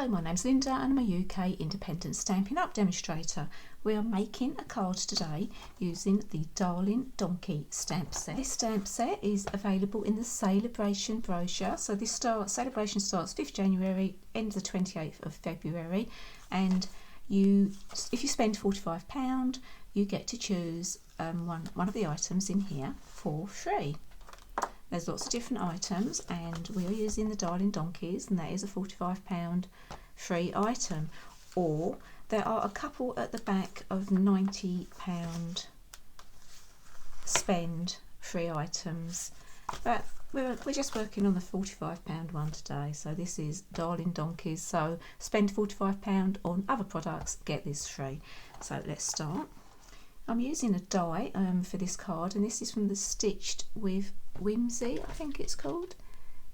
Hello, my name's Linda and I'm a UK independent Stampin' Up demonstrator. We are making a card today using the Darling Donkey stamp set. This stamp set is available in the Sale-a-Bration brochure. So this Sale-a-Bration starts 5th January, ends the 28th of February, and if you spend £45, you get to choose one of the items in here for free. There's lots of different items and we are using the Darling Donkeys, and that is a £45 free item. Or there are a couple at the back of £90 spend free items, but we're just working on the £45 one today. So this is Darling Donkeys, so spend £45 on other products, get this free. So let's start. I'm using a die for this card, and this is from the Stitched with Whimsy, I think it's called.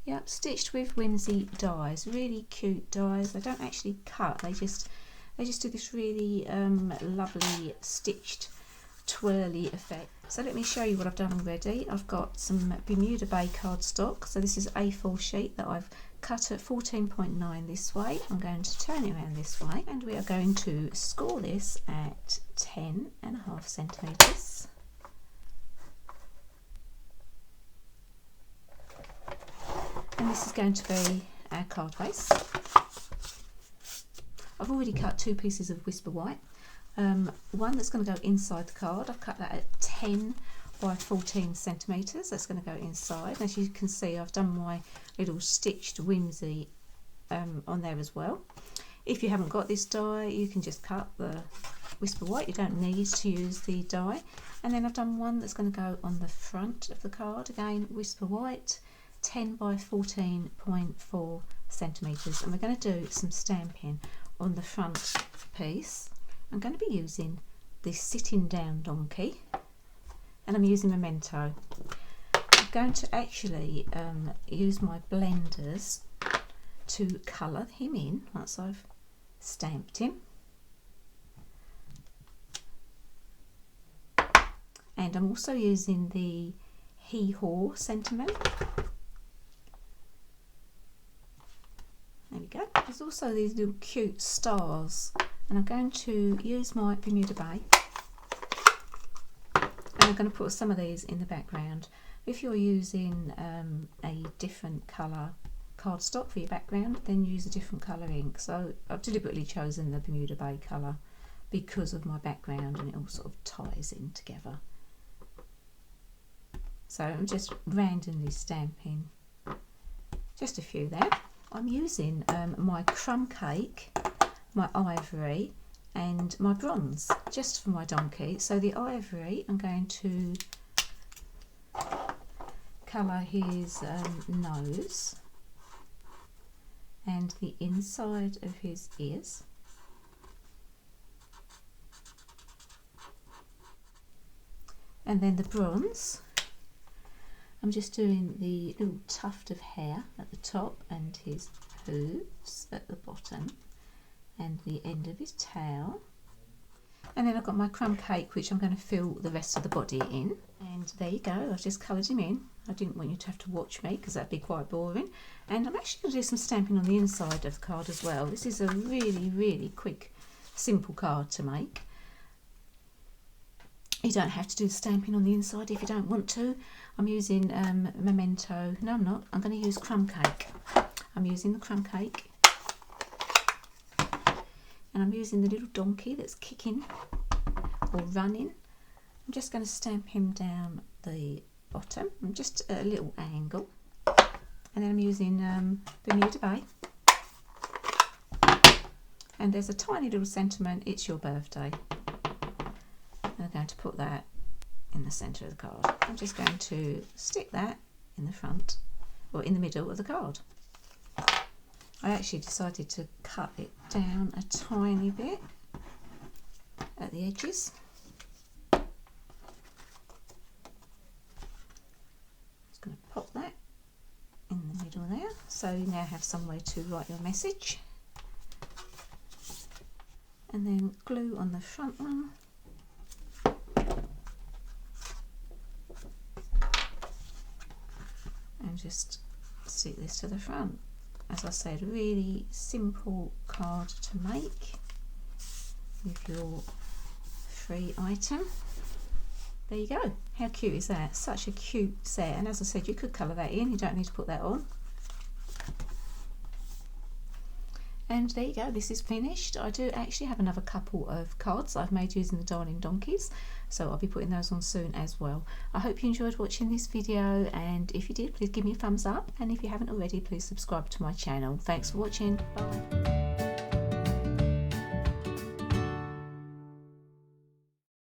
Yep, Stitched with Whimsy dies. Really cute dies. They don't actually cut, they just do this really lovely stitched twirly effect. So let me show you what I've done already. I've got some Bermuda Bay cardstock. So this is A4 sheet that I've cut at 14.9 this way. I'm going to turn it around this way, and we are going to score this at 10.5 centimetres. And this is going to be our card base. I've already cut 2 pieces of Whisper White. One that's going to go inside the card. I've cut that at 10 by 14 centimetres. That's going to go inside. And as you can see, I've done my little Stitched Whimsy on there as well. If you haven't got this die, you can just cut the Whisper White. You don't need to use the die. And then I've done one that's going to go on the front of the card. Again, Whisper White, 10 by 14.4 centimetres. And we're going to do some stamping on the front piece. I'm going to be using this Sitting Down Donkey, and I'm using Memento. I'm going to actually use my blenders to colour him in once I've stamped him. And I'm also using the Hee-Haw sentiment. There we go. There's also these little cute stars, and I'm going to use my Bermuda Bay, and I'm going to put some of these in the background. If you're using a different colour cardstock for your background, then use a different colour ink. So I've deliberately chosen the Bermuda Bay colour because of my background, and it all sort of ties in together. So I'm just randomly stamping just a few there. I'm using my crumb cake, my ivory and my bronze just for my donkey. So the ivory, I'm going to colour his nose and the inside of his ears. And then the bronze, I'm just doing the little tuft of hair at the top and his hooves at the bottom and the end of his tail. And then I've got my crumb cake, which I'm going to fill the rest of the body in. And there you go, I've just coloured him in. I didn't want you to have to watch me because that'd be quite boring. And I'm actually going to do some stamping on the inside of the card as well. This is a really, really quick, simple card to make. You don't have to do the stamping on the inside if you don't want to. I'm using Memento. No, I'm not. I'm going to use crumb cake. I'm using the crumb cake. And I'm using the little donkey that's kicking or running. I'm just going to stamp him down the bottom, just a little angle. And then I'm using Bermuda Bay. And there's a tiny little sentiment, it's your birthday. I'm going to put that in the centre of the card. I'm just going to stick that in the front, or in the middle of the card. I actually decided to cut it down a tiny bit at the edges. Just going to pop that in the middle there, so you now have somewhere to write your message. And then glue on the front one. And just stick this to the front. as I said, really simple card to make with your free item. There you go. How cute is that? Such a cute set. And as I said, you could colour that in. You don't need to put that on. And there you go, this is finished. I do actually have another couple of cards I've made using the Darling Donkeys, so I'll be putting those on soon as well. I hope you enjoyed watching this video, and if you did, please give me a thumbs up, and if you haven't already, please subscribe to my channel. Thanks for watching. Bye.